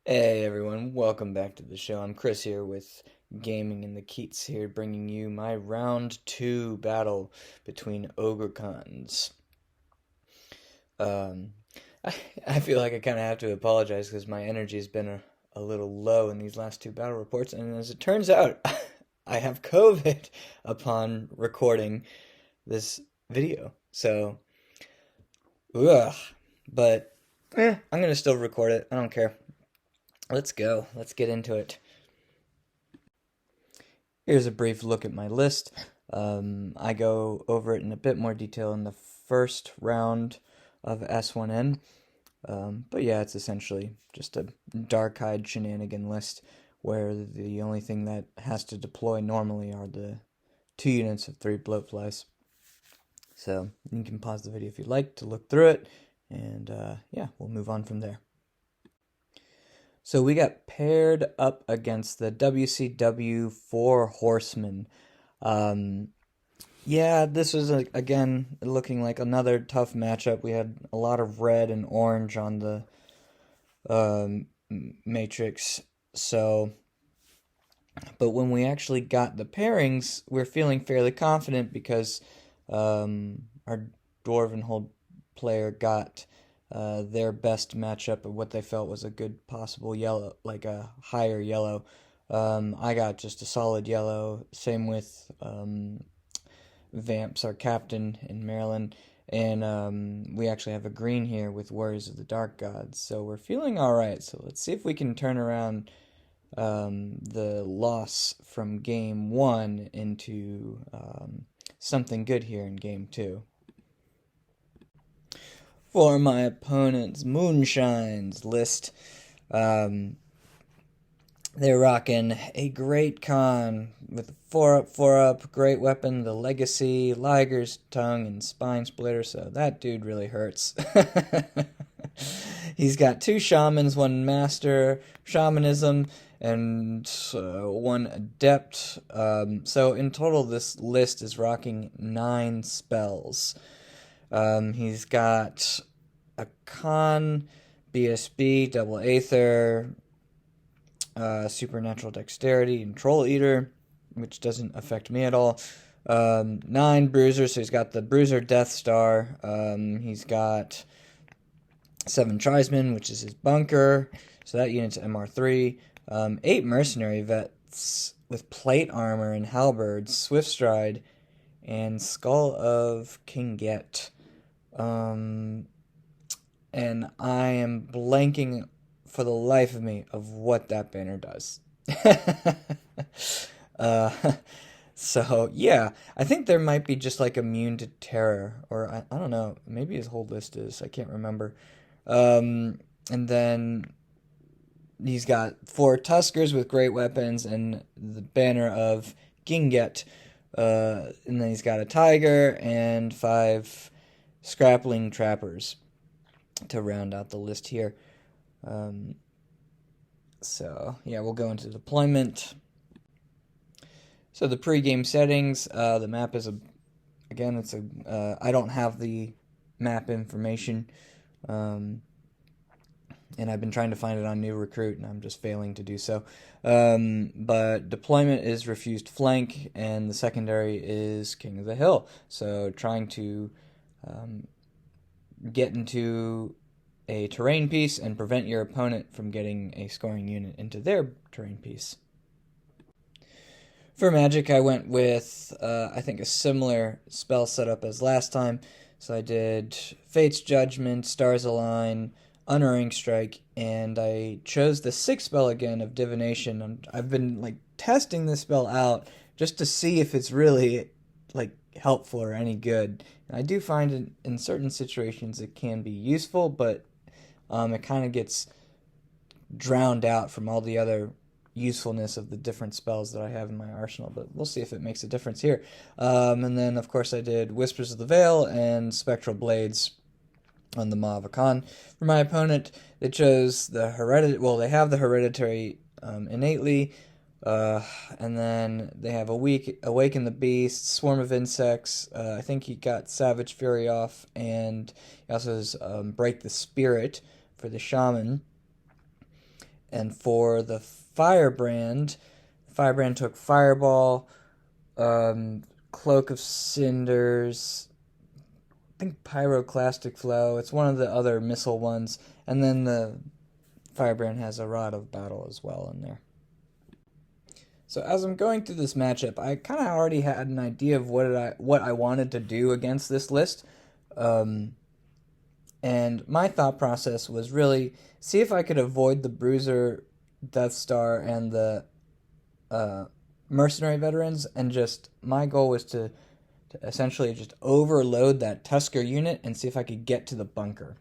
Hey everyone, welcome back to the show. I'm Chris here with Gaming in the Keats here, bringing you my round two battle between Ogre Cons. Um, I, I feel like I kind of have to apologize because my energy has been a little low in these last two battle reports, and as it turns out, I have COVID upon recording this video. So, ugh. But, I'm gonna still record it. I don't care. Let's go. Let's get into it. Here's a brief look at my list. I go over it in a bit more detail in the first round of S1N. But yeah, it's essentially just a dark-eyed shenanigan list where the only thing that has to deploy normally are the 2 units of 3 bloatflies. So you can pause the video if you'd like to look through it, and yeah, we'll move on from there. So we got paired up against the WCW Four Horsemen. Um, yeah, this was again looking like another tough matchup. We had a lot of red and orange on the matrix. So, but when we actually got the pairings, we're feeling fairly confident because our Dwarven Hold player got their best matchup of what they felt was a good possible yellow, like a higher yellow. I got just a solid yellow. Same with Vamps, our captain in Maryland. And we actually have a green here with Warriors of the Dark Gods. So we're feeling all right. So let's see if we can turn around the loss from game one into something good here in game two. For my opponent's Moonshines list, um, they're rocking a great con with 4 up, 4 up, great weapon, the Legacy, Liger's Tongue, and Spine Splitter, so that dude really hurts. He's got 2 shamans, 1 master shamanism, and 1 adept. So in total, this list is rocking 9 spells. He's got a con, BSB, double Aether, supernatural dexterity, and troll eater, which doesn't affect me at all. 9 bruiser, so he's got the bruiser Death Star. He's got 7 tribesmen, which is his bunker, so that unit's MR3. 8 mercenary vets with plate armor and halberds, swift stride, and skull of King Get. And I am blanking for the life of me of what that banner does. uh, so, yeah, I think there might be just like immune to terror, or I don't know, maybe his whole list is, I can't remember. And then he's got 4 Tuskers with great weapons and the banner of Ginget. And then he's got a Tiger and 5 Scrappling Trappers to round out the list here. So, yeah, we'll go into deployment. So the pre-game settings, the map is I don't have the map information, and I've been trying to find it on New Recruit, and I'm just failing to do so. But deployment is refused flank, and the secondary is King of the Hill. So trying to get into a terrain piece and prevent your opponent from getting a scoring unit into their terrain piece. For magic, I went with, I think, a similar spell setup as last time. So I did Fate's Judgment, Stars Align, Unerring Strike, and I chose the 6th spell again of Divination. I've been, like, testing this spell out just to see if it's really, like, helpful or any good. And I do find in certain situations it can be useful, but it kind of gets drowned out from all the other usefulness of the different spells that I have in my arsenal, but we'll see if it makes a difference here. And then, of course, I did Whispers of the Veil and Spectral Blades on the Maw of Akan. For my opponent, they chose the they have the Hereditary innately, and then they have Awaken the Beast, Swarm of Insects. I think he got Savage Fury off, and he also has Break the Spirit for the Shaman. And for the Firebrand took Fireball, Cloak of Cinders, I think Pyroclastic Flow. It's one of the other missile ones. And then the Firebrand has a Rod of Battle as well in there. So as I'm going through this matchup, I kind of already had an idea of what I wanted to do against this list. And my thought process was really see if I could avoid the Bruiser, Death Star, and the uh, Mercenary Veterans. And just my goal was to essentially just overload that Tusker unit and see if I could get to the bunker.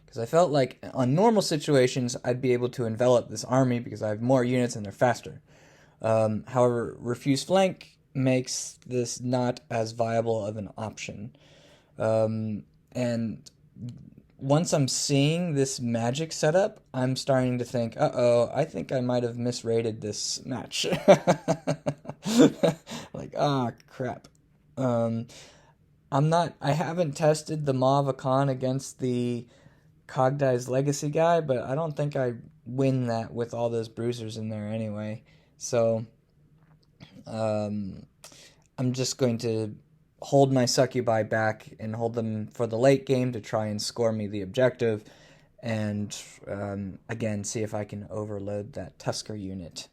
Because I felt like on normal situations, I'd be able to envelop this army because I have more units and they're faster. However, Refuse Flank makes this not as viable of an option. And once I'm seeing this magic setup, I'm starting to think, uh-oh, I think I might have misrated this match. Like, ah, crap. I haven't tested the Mauve Khan against the Cogdai's Legacy guy, but I don't think I win that with all those bruisers in there anyway. So, I'm just going to hold my Succubi back and hold them for the late game to try and score me the objective, and again, see if I can overload that Tusker unit.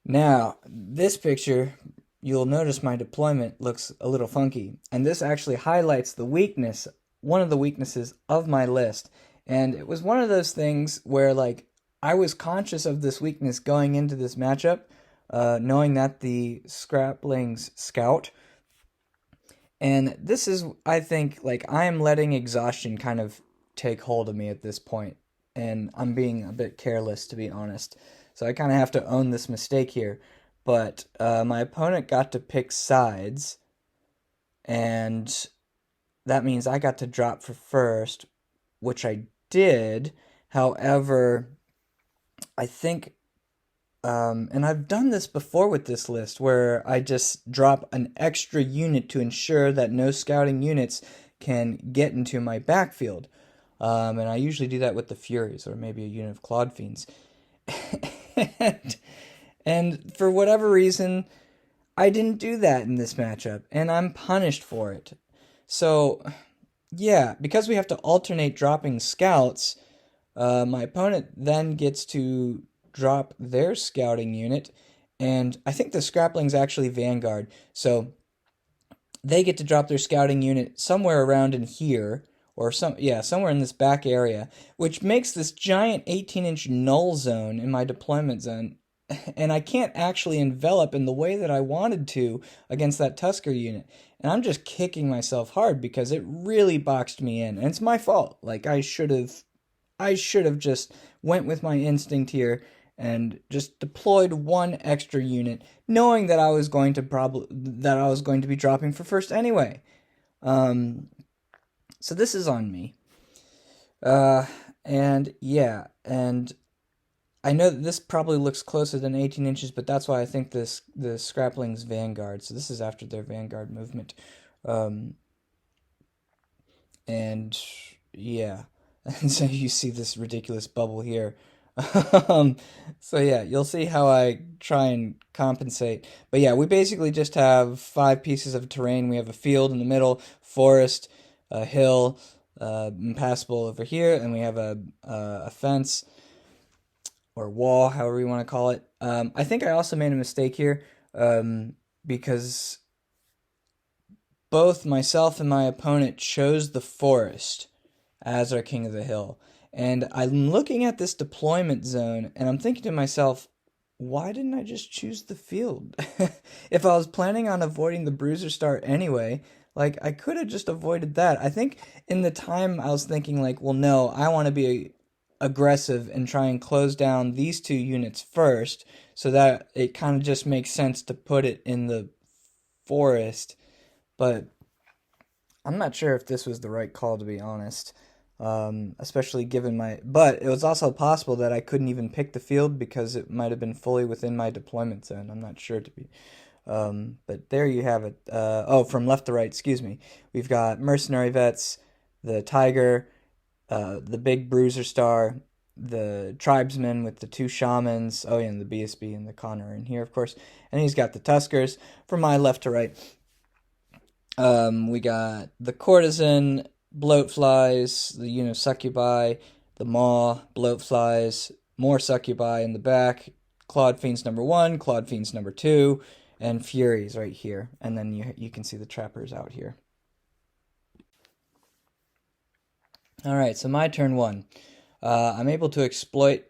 Now, this picture, you'll notice my deployment looks a little funky, and this actually highlights one of the weaknesses of my list. And it was one of those things where, like, I was conscious of this weakness going into this matchup, knowing that the Scraplings scout. And this is, I think, like, I am letting exhaustion kind of take hold of me at this point, and I'm being a bit careless, to be honest. So I kind of have to own this mistake here. But my opponent got to pick sides, and that means I got to drop for first, which I did. However, I think, and I've done this before with this list, where I just drop an extra unit to ensure that no scouting units can get into my backfield. And I usually do that with the Furies, or maybe a unit of Claude Fiends. and for whatever reason, I didn't do that in this matchup, and I'm punished for it. So, yeah, because we have to alternate dropping scouts, my opponent then gets to drop their scouting unit, and I think the Scraplings actually Vanguard, so they get to drop their scouting unit somewhere around in here, or somewhere in this back area, which makes this giant 18-inch null zone in my deployment zone, and I can't actually envelop in the way that I wanted to against that Tusker unit. And I'm just kicking myself hard because it really boxed me in, and it's my fault. Like, I should have just went with my instinct here and just deployed one extra unit, knowing that I was going to be dropping for first anyway. So this is on me. And yeah, and I know that this probably looks closer than 18 inches, but that's why I think the Scraplings Vanguard. So this is after their Vanguard movement. And yeah, and so you see this ridiculous bubble here. So yeah, you'll see how I try and compensate. But yeah, we basically just have 5 pieces of terrain. We have a field in the middle, forest, a hill, impassable over here, and we have a fence or wall, however you want to call it. I think I also made a mistake here, because both myself and my opponent chose the forest as our king of the hill. And I'm looking at this deployment zone, and I'm thinking to myself, why didn't I just choose the field? If I was planning on avoiding the bruiser start anyway, like, I could have just avoided that. I think in the time I was thinking, like, well, no, I want to be aggressive and try and close down these 2 units first, so that it kind of just makes sense to put it in the forest. But I'm not sure if this was the right call, to be honest. Especially given but it was also possible that I couldn't even pick the field because it might have been fully within my deployment zone. I'm not sure, to be. But there you have it. From left to right, excuse me. We've got Mercenary Vets, the Tiger, the big bruiser star, the tribesmen with the two shamans. Oh, yeah, and the BSB and the Connor in here, of course. And he's got the Tuskers from my left to right. We got the courtesan, bloatflies, the succubi, the maw, bloatflies, more succubi in the back, clawed fiends number 1, clawed fiends number 2, and furies right here. And then you can see the trappers out here. All right, so my turn 1. I'm able to exploit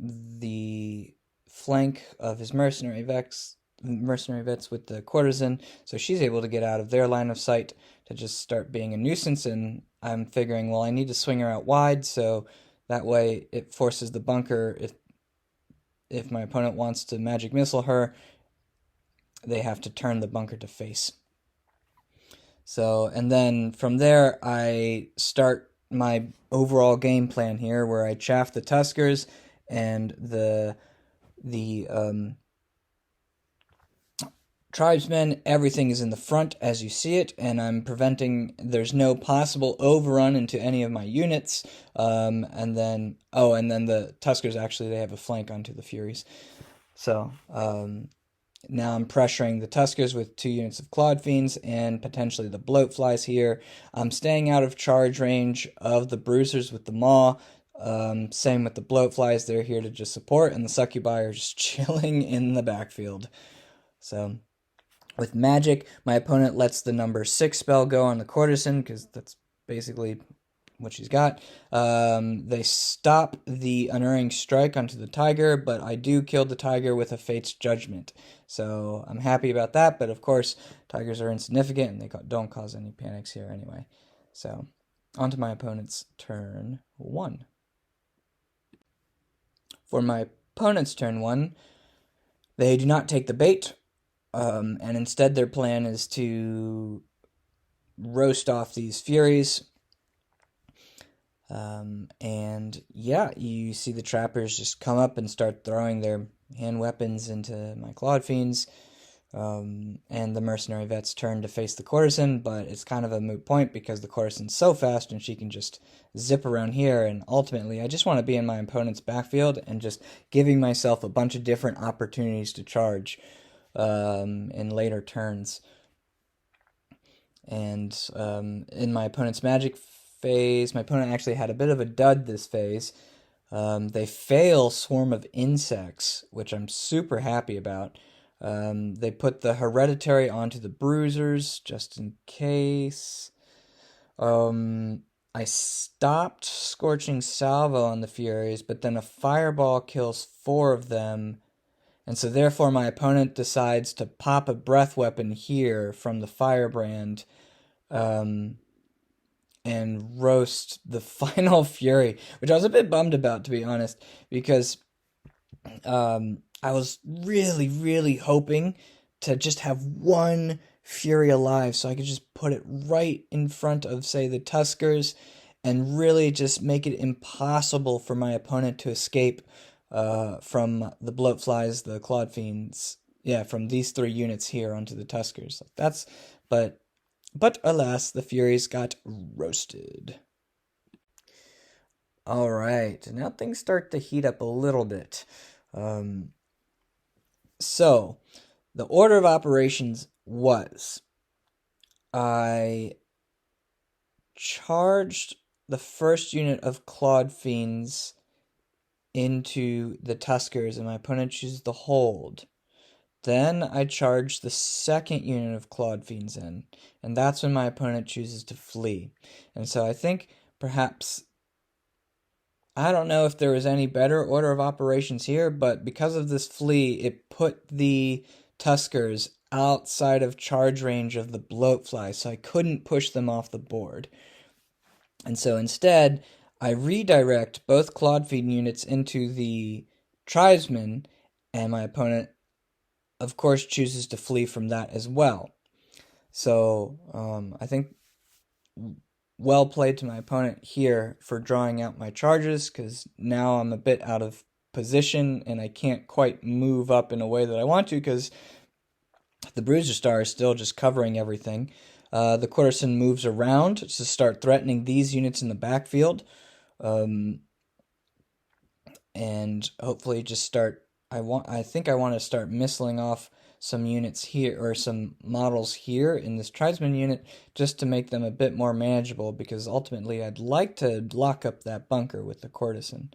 the flank of his mercenary vets with the courtesan, so she's able to get out of their line of sight to just start being a nuisance. And I'm figuring, well, I need to swing her out wide, so that way it forces the bunker. If my opponent wants to magic missile her, they have to turn the bunker to face. So, and then from there, I start my overall game plan here, where I chaff the Tuskers and the tribesmen. Everything is in the front as you see it, and I'm preventing. There's no possible overrun into any of my units. And then the Tuskers, actually, they have a flank onto the Furies. So now I'm pressuring the Tuskers with 2 units of Clawed Fiends and potentially the Bloatflies here. I'm staying out of charge range of the Bruisers with the Maw. Same with the Bloatflies. They're here to just support, and the Succubi are just chilling in the backfield. So with magic, my opponent lets the number 6 spell go on the courtesan, because that's basically what she's got. They stop the Unerring Strike onto the Tiger, but I do kill the Tiger with a Fate's Judgment. So I'm happy about that, but of course, Tigers are insignificant, and they don't cause any panics here anyway. So, on to my opponent's turn 1. For my opponent's turn 1, they do not take the bait, and instead their plan is to roast off these Furies. And yeah, you see the trappers just come up and start throwing their hand weapons into my Clawed Fiends, and the mercenary vets turn to face the courtesan, but it's kind of a moot point because the courtesan's so fast and she can just zip around here, and ultimately I just want to be in my opponent's backfield and just giving myself a bunch of different opportunities to charge in later turns. And in my opponent's magic phase, my opponent actually had a bit of a dud this phase. They fail Swarm of Insects, which I'm super happy about. They put the Hereditary onto the Bruisers, just in case. I stopped Scorching Salvo on the Furies, but then a Fireball kills 4 of them. And so therefore my opponent decides to pop a breath weapon here from the Firebrand, and roast the final Fury, which I was a bit bummed about, to be honest, because I was really, really hoping to just have one Fury alive so I could just put it right in front of, say, the Tuskers and really just make it impossible for my opponent to escape from the Bloatflies, the Clawed Fiends, from these 3 units here onto the Tuskers. But alas, the Furies got roasted. Alright, now things start to heat up a little bit. So, the order of operations was, I charged the first unit of Clawed Fiends into the Tuskers, and my opponent chooses to hold. Then I charge the second unit of Clawed Fiends in, and that's when my opponent chooses to flee. And so I think perhaps, I don't know if there was any better order of operations here, but because of this flee, it put the Tuskers outside of charge range of the Bloatfly, so I couldn't push them off the board. And so instead, I redirect both Clawed Fiend units into the Tribesmen, and my opponent, of course, chooses to flee from that as well. So, I think well played to my opponent here for drawing out my charges, because now I'm a bit out of position and I can't quite move up in a way that I want to, because the Bruiser Star is still just covering everything. the courtesan moves around to start threatening these units in the backfield, and hopefully just start. I think I want to start missling off some units here, or some models here in this tribesman unit, just to make them a bit more manageable, because ultimately I'd like to lock up that bunker with the courtesan.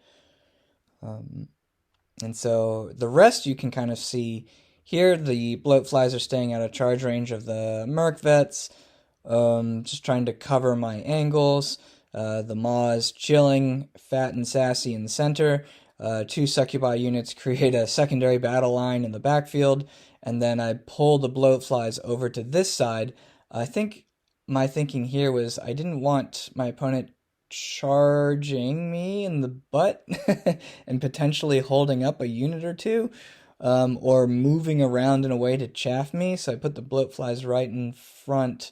And so the rest you can kind of see here. The bloatflies are staying out of charge range of the merc vets, just trying to cover my angles. The maw is chilling, fat and sassy in the center. Two succubi units create a secondary battle line in the backfield, and then I pull the bloatflies over to this side. I think my thinking here was I didn't want my opponent charging me in the butt and potentially holding up a unit or two, or moving around in a way to chaff me, so I put the bloatflies right in front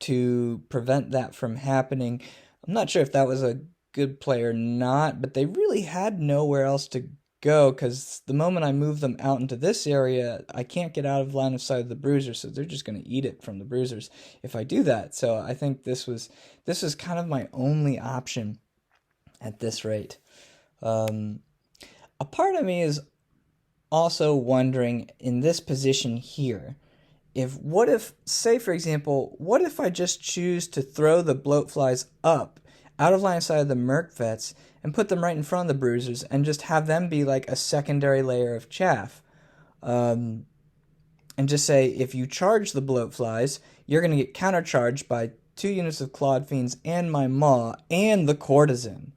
to prevent that from happening. I'm not sure if that was a good play or not, but they really had nowhere else to go, because the moment I move them out into this area, I can't get out of line of sight of the bruisers, so they're just going to eat it from the bruisers if I do that. So I think this was kind of my only option at this rate. A part of me is also wondering, in this position here, what if, say for example, what if I just choose to throw the bloatflies up out of line of sight of the merc vets and put them right in front of the bruisers and just have them be like a secondary layer of chaff? And just say, if you charge the bloatflies, you're going to get countercharged by 2 units of clawed fiends and my maw and the courtesan.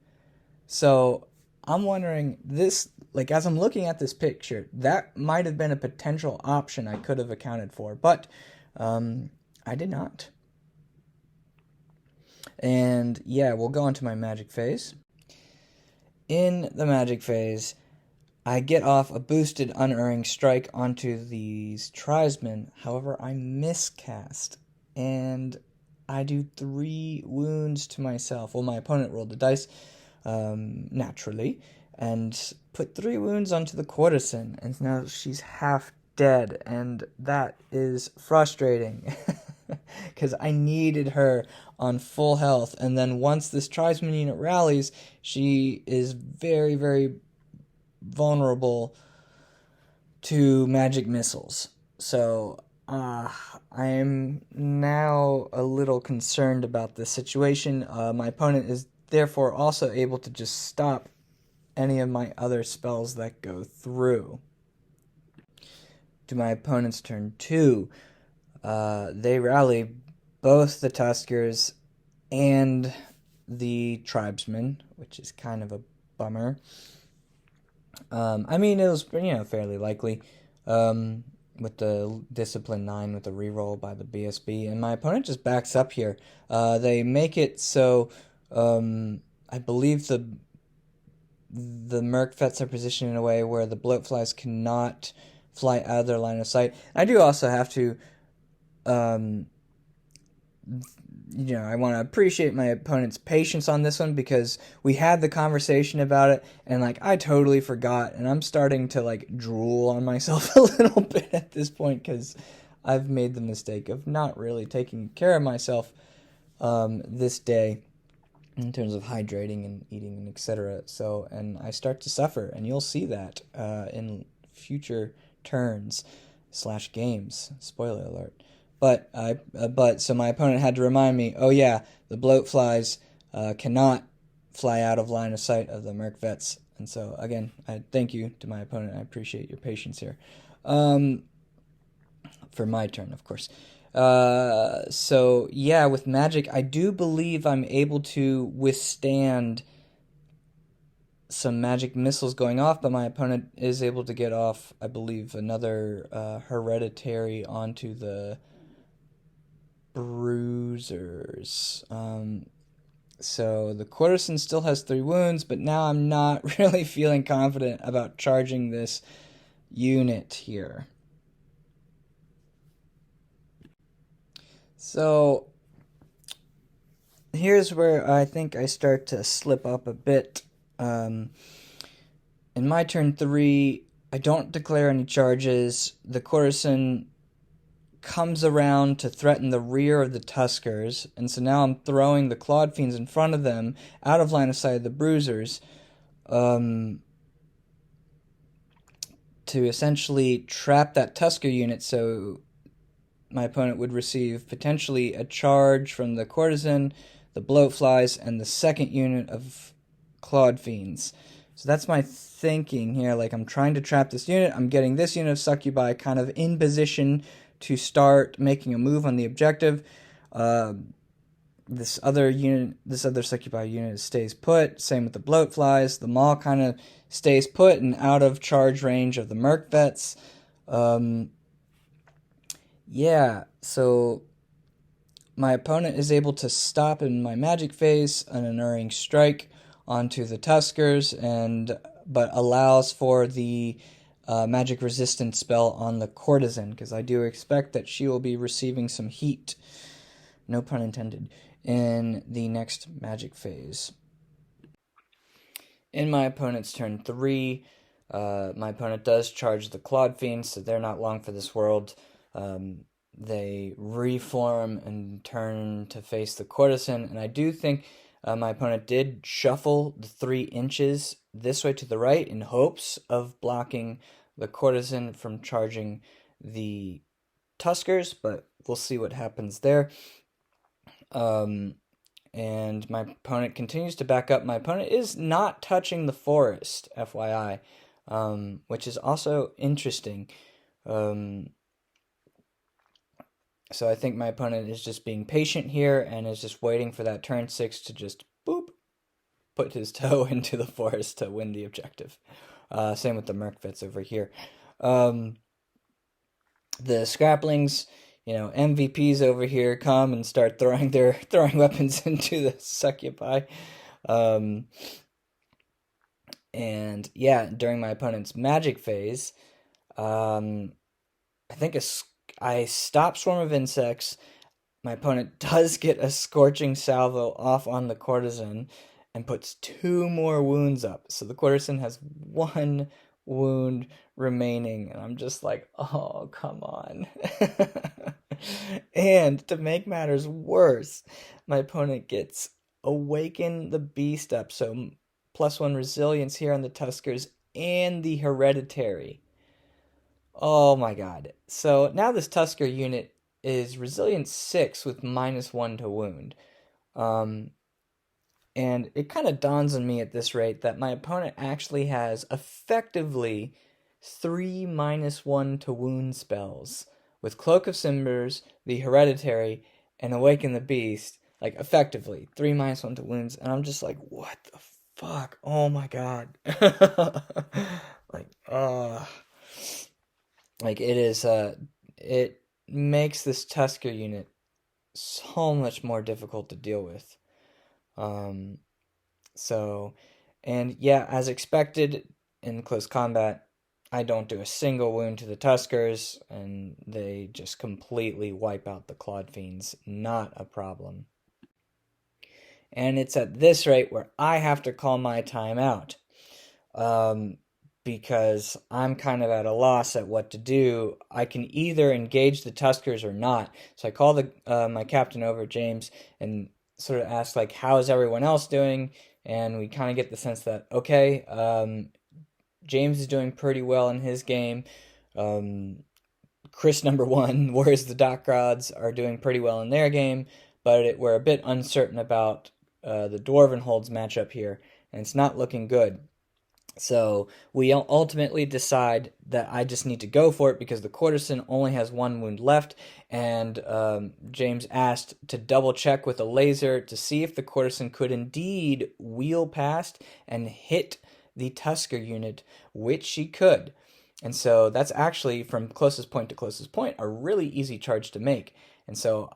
So I'm wondering, this, like, as I'm looking at this picture, that might have been a potential option I could have accounted for, but I did not. And yeah, we'll go into my magic phase. In the magic phase, I get off a boosted unerring strike onto these tribesmen. However, I miscast, and I do 3 wounds to myself. Well, my opponent rolled the dice, naturally, and put 3 wounds onto the courtesan, and now she's half dead, and that is frustrating, because I needed her on full health, and then once this tribesman unit rallies, she is very, very vulnerable to magic missiles. So I am now a little concerned about this situation. My opponent is therefore also able to just stop any of my other spells that go through. To my opponent's turn 2, they rally both the Tuskers and the tribesmen, which is kind of a bummer. I mean, it was, fairly likely, with the Discipline 9 with the reroll by the BSB, and my opponent just backs up here. They make it so, I believe the merc vets are positioned in a way where the bloatflies cannot fly out of their line of sight. I do also have to, I want to appreciate my opponent's patience on this one, because we had the conversation about it, and, I totally forgot, and I'm starting to, drool on myself a little bit at this point, because I've made the mistake of not really taking care of myself this day in terms of hydrating and eating and etc. So, and I start to suffer, and you'll see that in future turns / games. Spoiler alert. But so my opponent had to remind me, oh yeah, the bloatflies cannot fly out of line of sight of the merc vets. And so again, I thank you to my opponent. I appreciate your patience here. For my turn, of course. So yeah, with magic, I do believe I'm able to withstand some magic missiles going off, but my opponent is able to get off, I believe, another hereditary onto the bruisers. So the courtesan still has 3 wounds, but now I'm not really feeling confident about charging this unit here. So here's where I think I start to slip up a bit. In my turn 3, I don't declare any charges. The courtesan comes around to threaten the rear of the Tuskers, and so now I'm throwing the Clawed Fiends in front of them, out of line of sight of the Bruisers, to essentially trap that Tusker unit so my opponent would receive potentially a charge from the Courtesan, the Bloatflies, and the second unit of Clawed Fiends. So that's my thinking here. Like, I'm trying to trap this unit. I'm getting this unit of Succubi kind of in position to start making a move on the objective. This other Succubi unit stays put. Same with the Bloatflies. The Maul kind of stays put and out of charge range of the Merc Vets. Yeah, so my opponent is able to stop in my magic phase an Unerring Strike onto the Tuskers, but allows for the magic resistance spell on the Courtesan, because I do expect that she will be receiving some heat, no pun intended, in the next magic phase. In my opponent's turn 3, my opponent does charge the Clawed Fiends, so they're not long for this world. They reform and turn to face the Courtesan, and I do think my opponent did shuffle the 3 inches this way to the right in hopes of blocking the Courtesan from charging the Tuskers, but we'll see what happens there. And my opponent continues to back up. My opponent is not touching the forest, FYI, which is also interesting. So I think my opponent is just being patient here and is just waiting for that turn 6 to just boop, put his toe into the forest to win the objective. Same with the Merc Vets over here. The Scraplings, MVPs over here come and start throwing weapons into the Succubi. And yeah, during my opponent's magic phase, I think I stop Swarm of Insects. My opponent does get a Scorching Salvo off on the Courtesan and puts 2 more wounds up. So the Courtesan has 1 wound remaining, and I'm just like, oh, come on. And to make matters worse, my opponent gets Awaken the Beast up, so +1 resilience here on the Tuskers and the Hereditary. Oh my god. So now this Tusker unit is Resilience 6 with -1 to wound. And it kind of dawns on me at this rate that my opponent actually has effectively 3 -1 to wound spells with Cloak of Cimbers, the Hereditary, and Awaken the Beast. Like, effectively, 3 -1 to wounds. And I'm just like, what the fuck? Oh my god. Like, it is, it makes this Tusker unit so much more difficult to deal with. And yeah, as expected, in close combat, I don't do a single wound to the Tuskers, and they just completely wipe out the Clawed Fiends. Not a problem. And it's at this rate where I have to call my timeout. Because I'm kind of at a loss at what to do. I can either engage the Tuskers or not. So I call my captain over, James, and sort of ask, like, how is everyone else doing? And we kind of get the sense that, okay, James is doing pretty well in his game. Chris number 1, whereas the Doc Rods are doing pretty well in their game, but we're a bit uncertain about the Dwarven Holds matchup here, and it's not looking good. So we ultimately decide that I just need to go for it because the Courtesan only has 1 wound left, and James asked to double check with a laser to see if the Courtesan could indeed wheel past and hit the Tusker unit, which she could. And so that's actually, from closest point to closest point, a really easy charge to make. And so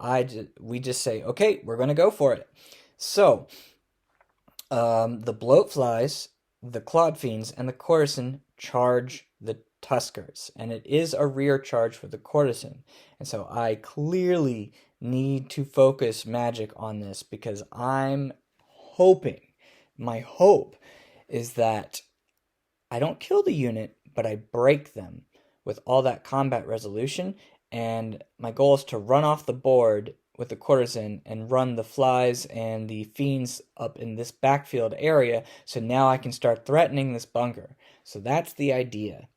we just say, okay, we're going to go for it. So the Bloatflies, the Clawed Fiends, and the Courtesan charge the Tuskers, and it is a rear charge for the Courtesan. And so I clearly need to focus magic on this because I'm hoping, my hope is that I don't kill the unit, but I break them with all that combat resolution, and my goal is to run off the board with the courtesan and run the flies and the fiends up in this backfield area, so now I can start threatening this bunker. So that's the idea.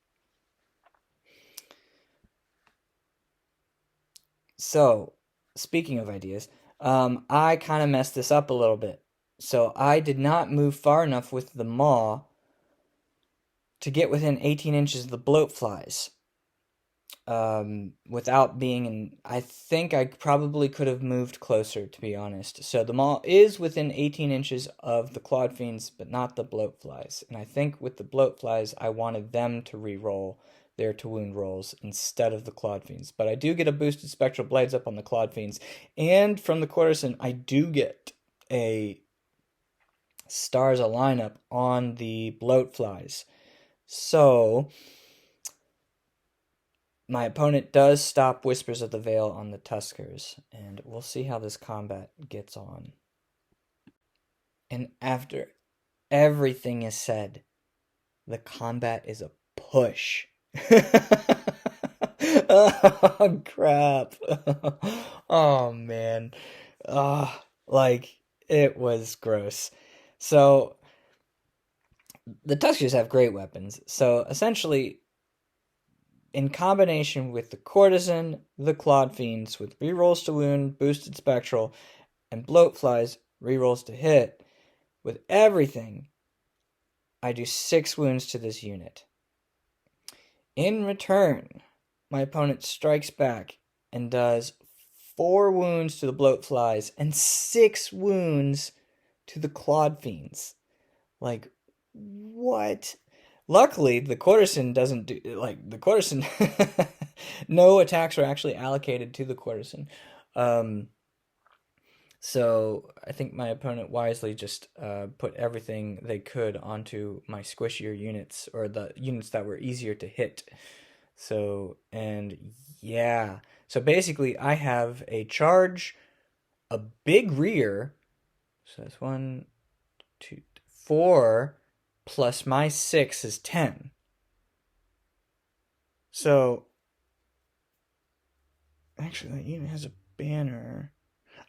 So, speaking of ideas, I kind of messed this up a little bit. So I did not move far enough with the maw to get within 18 inches of the bloat flies. Without being in, I think I probably could have moved closer, to be honest. So the maw is within 18 inches of the clawed fiends, but not the bloat flies. And I think with the bloat flies, I wanted them to re-roll their to wound rolls instead of the clawed fiends. But I do get a boosted spectral blades up on the clawed fiends, and from the courtesan, I do get a stars a lineup on the bloat flies. So my opponent does stop Whispers of the Veil on the Tuskers, and we'll see how this combat gets on. And after everything is said, the combat is a push. Oh, crap. Oh, man. Like, it was gross. So, the Tuskers have great weapons. So, essentially, in combination with the courtesan, the clawed fiends, with rerolls to wound, boosted spectral, and bloat flies, rerolls to hit, with everything, I do 6 wounds to this unit. In return, my opponent strikes back and does 4 wounds to the bloat flies and 6 wounds to the clawed fiends. Like, what? Luckily, the courtesan doesn't do, like, the courtesan, no attacks were actually allocated to the courtesan. So I think my opponent wisely just put everything they could onto my squishier units, or the units that were easier to hit. So, and yeah. So basically, I have a charge, a big rear. So that's 1, 2, 4, plus my 6 is 10. So, actually, that unit has a banner.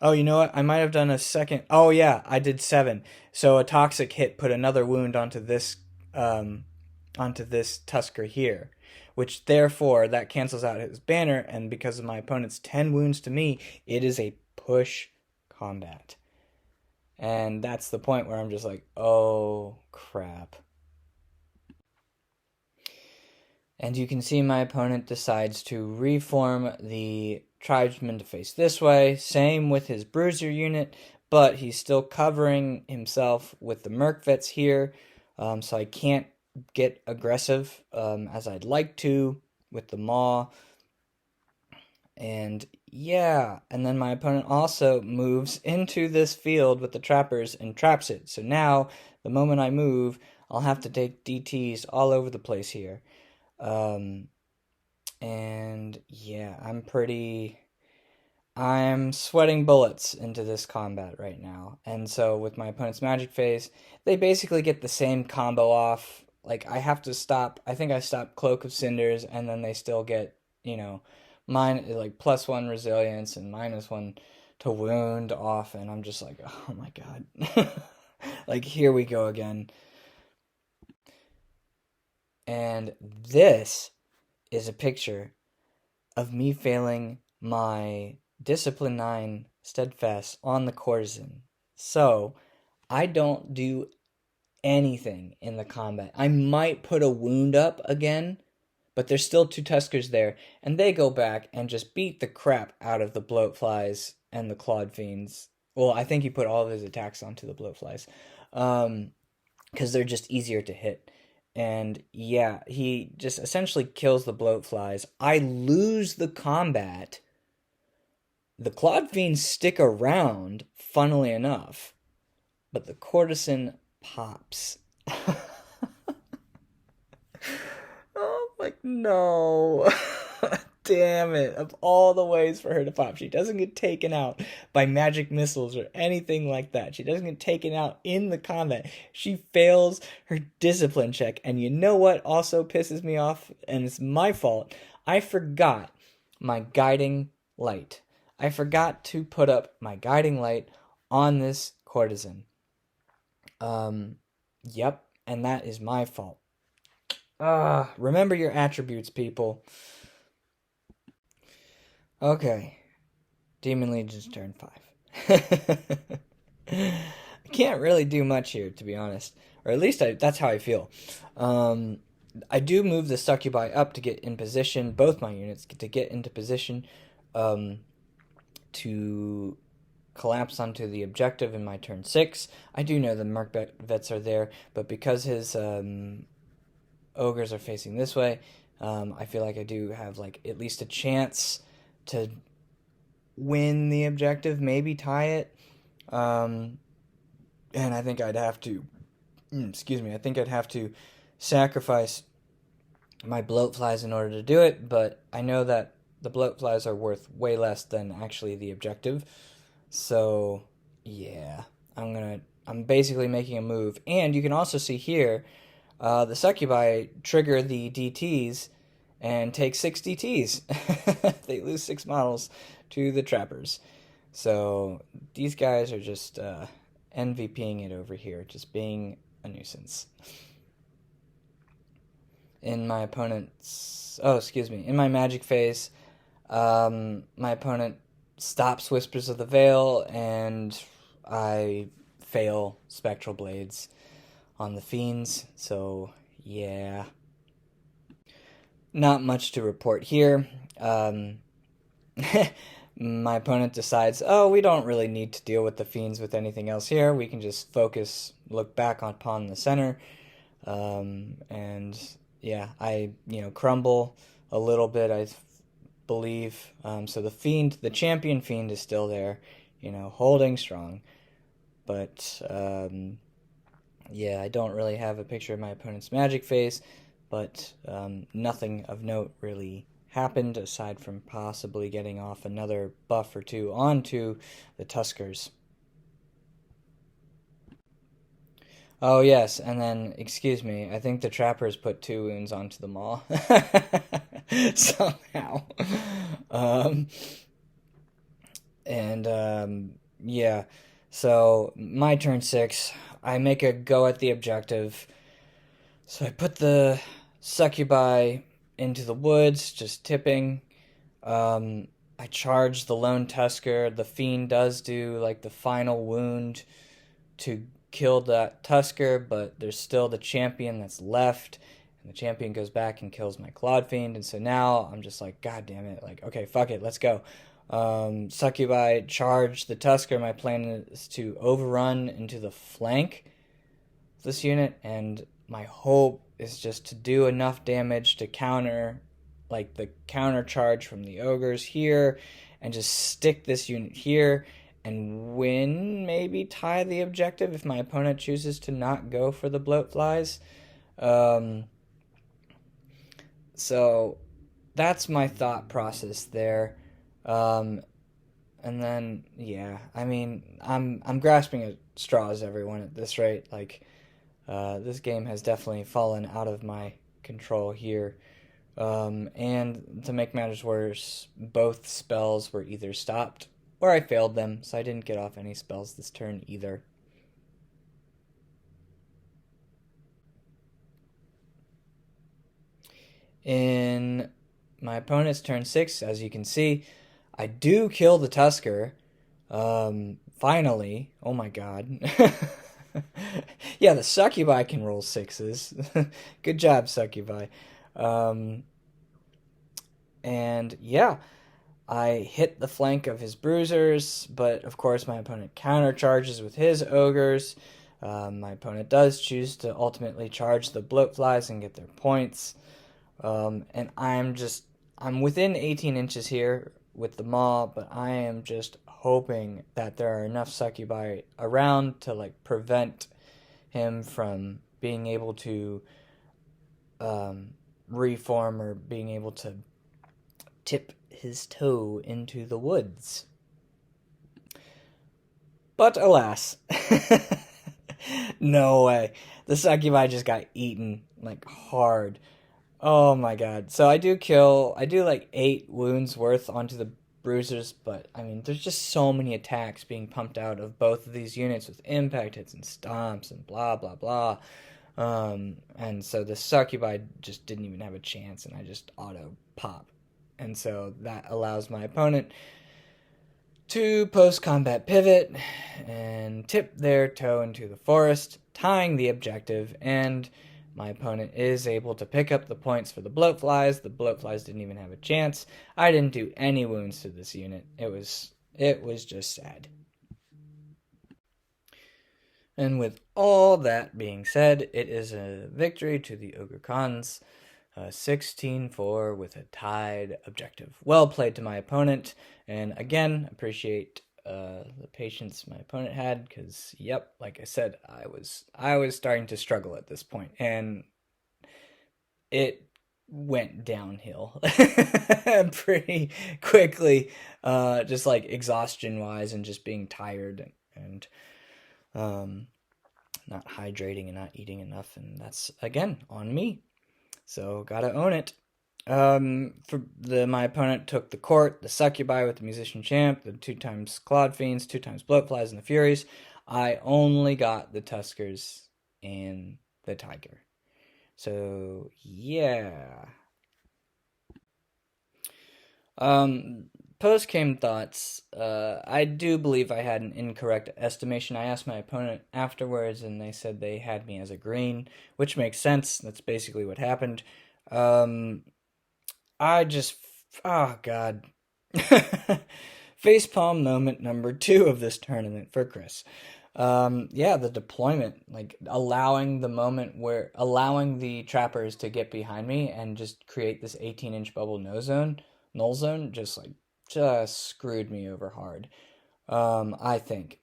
Oh, you know what? I might have done a second. Oh, yeah, I did 7. So a toxic hit put another wound onto this Tusker here, which therefore that cancels out his banner, and because of my opponent's 10 wounds to me, it is a push combat. And that's the point where I'm just like, oh, crap. And you can see my opponent decides to reform the tribesman to face this way. Same with his bruiser unit, but he's still covering himself with the Merkvets here, so I can't get aggressive as I'd like to with the maw. And yeah, and then my opponent also moves into this field with the trappers and traps it. So now, the moment I move, I'll have to take DTs all over the place here. And yeah, I'm sweating bullets into this combat right now. And so with my opponent's magic phase, they basically get the same combo off. Like, I have to stop, I think I stopped Cloak of Cinders, and then they still get, +1 resilience and -1 to wound off, and I'm just like, oh my god. Like, here we go again. And this is a picture of me failing my Discipline 9 Steadfast on the courtesan. So, I don't do anything in the combat. I might put a wound up again, but there's still 2 Tuskers there, and they go back and just beat the crap out of the bloat flies and the clawed fiends. Well, I think he put all of his attacks onto the bloat flies, because they're just easier to hit. And yeah, he just essentially kills the bloat flies. I lose the combat. The clawed fiends stick around, funnily enough, but the courtesan pops. Oh, like, no. Damn it. Of all the ways for her to pop, she doesn't get taken out by magic missiles or anything like that. She doesn't get taken out in the combat. She fails her discipline check. And you know what also pisses me off? And it's my fault. I forgot my guiding light. I forgot to put up my guiding light on this courtesan. Yep, and that is my fault. Remember your attributes, people. Okay, Demon Legion's turn 5. I can't really do much here, to be honest. Or at least that's how I feel. I do move the Succubi up to get in position, both my units, to get into position to collapse onto the objective in my turn 6. I do know the Merc Vets are there, but because his Ogres are facing this way, I feel like I do have like at least a chance to win the objective, maybe tie it. And I think I'd have to, I think I'd have to sacrifice my bloatflies in order to do it, but I know that the bloatflies are worth way less than actually the objective. So, yeah, I'm basically making a move. And you can also see here, the Succubi trigger the DTs and take 6 DTs. They lose 6 models to the trappers. So, these guys are just NVPing it over here, just being a nuisance. In my opponent's... in my magic phase, my opponent stops Whispers of the Veil, and I fail Spectral Blades on the Fiends, so yeah. Not much to report here. My opponent decides, we don't really need to deal with the Fiends with anything else here. We can just focus, look back upon the center. And yeah, I, crumble a little bit, I believe. So the champion Fiend is still there, holding strong. But, yeah, I don't really have a picture of my opponent's magic phase, but nothing of note really happened aside from possibly getting off another buff or 2 onto the Tuskers. Oh yes, and then, excuse me, I think the trappers put 2 wounds onto the maw. Somehow. Yeah, so my turn 6, I make a go at the objective. So I put the Succubi into the woods, just tipping. I charge the lone Tusker. The Fiend does do like the final wound to kill that Tusker, but there's still the champion that's left, and the champion goes back and kills my Clawed Fiend, and so now I'm just like, god damn it, like, okay, fuck it, let's go. Succubi charge the Tusker. My plan is to overrun into the flank of this unit, and my hope is just to do enough damage to counter, like, the counter charge from the Ogres here, and just stick this unit here and win, maybe tie the objective if my opponent chooses to not go for the bloatflies. So that's my thought process there. And then, yeah, I mean, I'm grasping at straws, everyone, at this rate. Like, this game has definitely fallen out of my control here. And to make matters worse, both spells were either stopped or I failed them, so I didn't get off any spells this turn either. In my opponent's turn 6, as you can see, I do kill the Tusker. Finally. Oh my god. Yeah, the Succubi can roll 6s. Good job, Succubi. And yeah, I hit the flank of his bruisers, but of course my opponent countercharges with his ogres. My opponent does choose to ultimately charge the bloatflies and get their points. And I'm within 18 inches here with the maw, but I am just hoping that there are enough Succubi around to like prevent him from being able to reform or being able to tip his toe into the woods. But alas, no way. The Succubi just got eaten, like, hard. Oh my god. So I do like 8 wounds worth onto the bruisers, but I mean, there's just so many attacks being pumped out of both of these units with impact hits and stomps and blah blah blah. And so the succubi just didn't even have a chance, and I just auto pop. And so that allows my opponent to post combat pivot and tip their toe into the forest, tying the objective, and my opponent is able to pick up the points for the bloatflies. The bloatflies didn't even have a chance. I didn't do any wounds to this unit. It was just sad. And with all that being said, it is a victory to the Ogre Khans. 16-4 with a tied objective. Well played to my opponent, and again, appreciate the patience my opponent had, because yep, like I said, I was starting to struggle at this point, and it went downhill pretty quickly, just like exhaustion wise, and just being tired and um, not hydrating and not eating enough, and that's again on me. So gotta own it. My opponent took the court, the succubi with the musician champ, the 2 times Claude Fiends, 2 times bloatflies, and the Furies. I only got the Tuskers and the Tiger. So yeah. Um, Post game thoughts. I do believe I had an incorrect estimation. I asked my opponent afterwards, and they said they had me as a green, which makes sense. That's basically what happened. Um, I just, oh god, facepalm moment number 2 of this tournament for Chris. Yeah, the deployment, like allowing the trappers to get behind me and just create this 18-inch bubble null zone, just screwed me over hard. I think.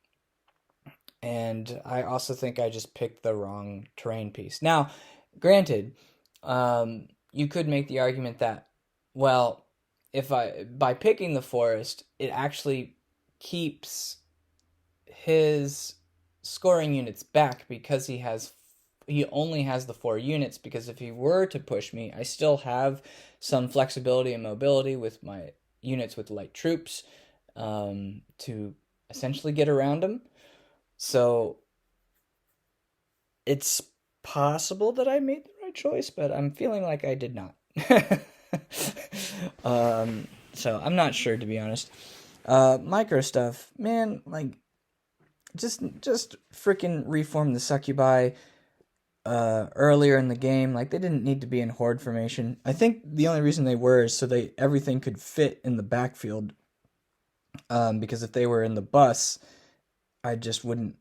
And I also think I just picked the wrong terrain piece. Now, granted, you could make the argument that, well, if I by picking the forest, it actually keeps his scoring units back because he only has the 4 units, because if he were to push me, I still have some flexibility and mobility with my units with light troops to essentially get around him. So it's possible that I made the right choice, but I'm feeling like I did not. So I'm not sure, to be honest. Micro stuff, man, like just freaking reform the succubi earlier in the game. Like, they didn't need to be in horde formation. I think the only reason they were is so everything could fit in the backfield. Because if they were in the bus, I just wouldn't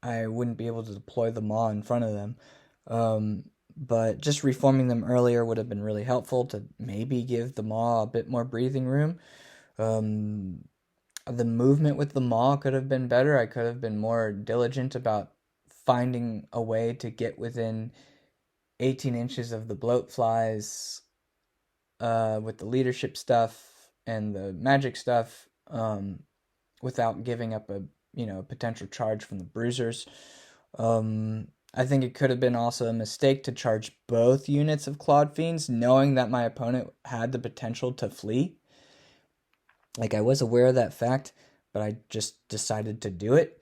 be able to deploy the maw in front of them. But just reforming them earlier would have been really helpful to maybe give the maw a bit more breathing room. The movement with the maw could have been better. I could have been more diligent about finding a way to get within 18 inches of the bloatflies with the leadership stuff and the magic stuff, without giving up a potential charge from the bruisers. I think it could have been also a mistake to charge both units of Claude Fiends, knowing that my opponent had the potential to flee. Like, I was aware of that fact, but I just decided to do it.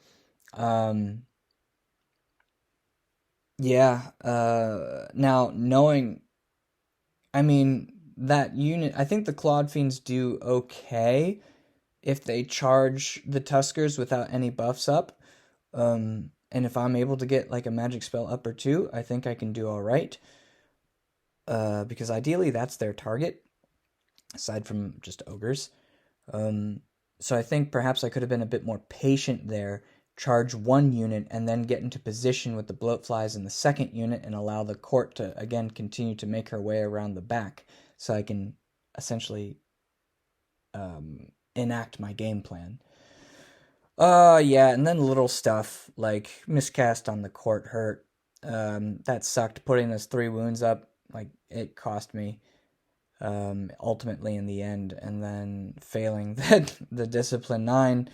Yeah. Now, knowing, I mean, that unit, I think the Claude Fiends do okay if they charge the Tuskers without any buffs up. And if I'm able to get like a magic spell up or 2, I think I can do all right. Because ideally that's their target, aside from just ogres. So I think perhaps I could have been a bit more patient there, charge 1 unit, and then get into position with the bloatflies in the 2nd unit and allow the court to, again, continue to make her way around the back, so I can essentially enact my game plan. Yeah, and then little stuff like miscast on the court hurt. That sucked. Putting those 3 wounds up, like, it cost me. Ultimately in the end, and then failing the discipline 9,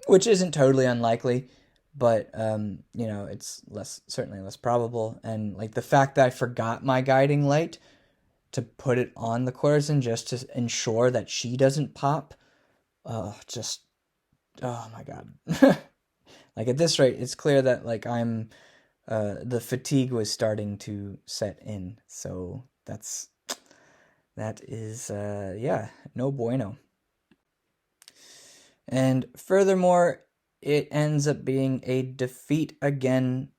which isn't totally unlikely, but it's certainly less probable. And like the fact that I forgot my guiding light to put it on the courtesan just to ensure that she doesn't pop. Oh my god. Like at this rate, it's clear that like the fatigue was starting to set in. So that is yeah, no bueno. And furthermore, it ends up being a defeat again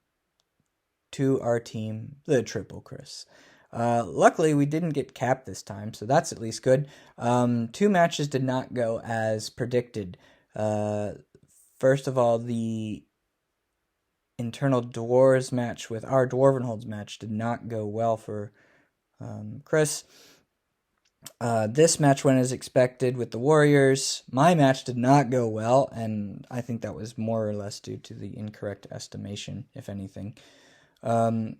to our team, the Triple Chris. Luckily, we didn't get capped this time, so that's at least good. 2 matches did not go as predicted. First of all, the internal dwarves match with our Dwarvenholds match did not go well for Chris. This match went as expected with the Warriors. My match did not go well, and I think that was more or less due to the incorrect estimation, if anything. And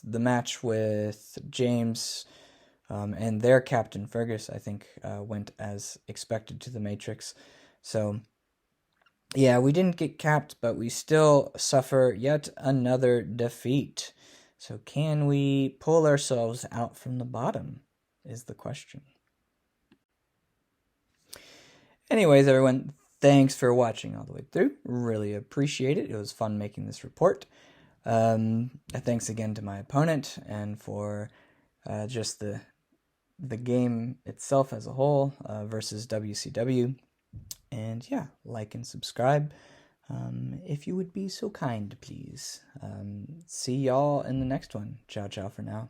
the match with James and their captain Fergus, I think, went as expected to the Matrix. So, yeah, we didn't get capped, but we still suffer yet another defeat. So can we pull ourselves out from the bottom, is the question. Anyways, everyone, thanks for watching all the way through. Really appreciate it. It was fun making this report. Thanks again to my opponent and for just the game itself as a whole versus WCW. And yeah, like and subscribe if you would be so kind, please. See y'all in the next one. Ciao, ciao for now.